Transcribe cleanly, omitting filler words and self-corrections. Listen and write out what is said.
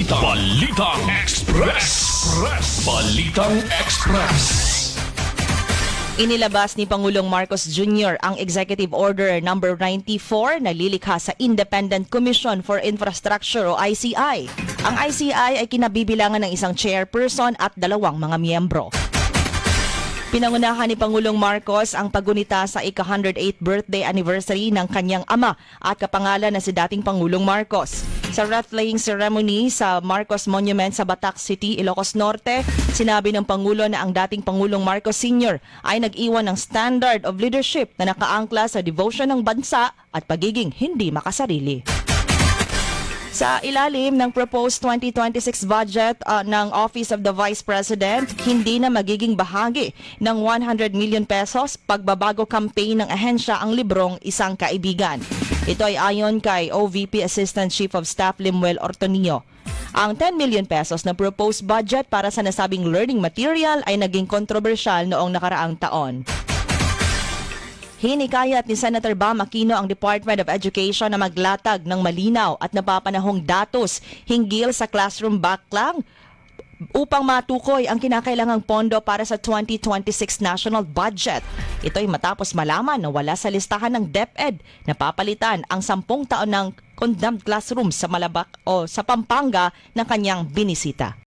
Balitang Express. Balitang Express. Inilabas ni Pangulong Marcos Jr. ang Executive Order No. 94 na lilikha sa Independent Commission for Infrastructure o ICI. Ang ICI ay kinabibilangan ng isang chairperson at 2 mga miyembro. Pinangunahan ni Pangulong Marcos ang paggunita sa ika-108th birthday anniversary ng kanyang ama at kapangalan na si dating Pangulong Marcos. Sa wreath-laying ceremony sa Marcos Monument sa Batac City, Ilocos Norte, sinabi ng Pangulo na ang dating Pangulong Marcos Sr. ay nag-iwan ng standard of leadership na nakaangkla sa devotion ng bansa at pagiging hindi makasarili. Sa ilalim ng proposed 2026 budget ng Office of the Vice President, hindi na magiging bahagi ng 100 million pesos pagbabago campaign ng ahensya ang librong Isang Kaibigan. Ito ay ayon kay OVP Assistant Chief of Staff Limuel Ortonio. Ang 10 million pesos na proposed budget para sa nasabing learning material ay naging kontrobersyal noong nakaraang taon. Hinikayat ni Senator Bam Aquino ang Department of Education na maglatag ng malinaw at napapanahong datos hinggil sa classroom backlog upang matukoy ang kinakailangang pondo para sa 2026 national budget. Ito ay matapos malaman na wala sa listahan ng DepEd na papalitan ang 10 taon ng condemned classrooms sa Malabak o sa Pampanga na kanyang binisita.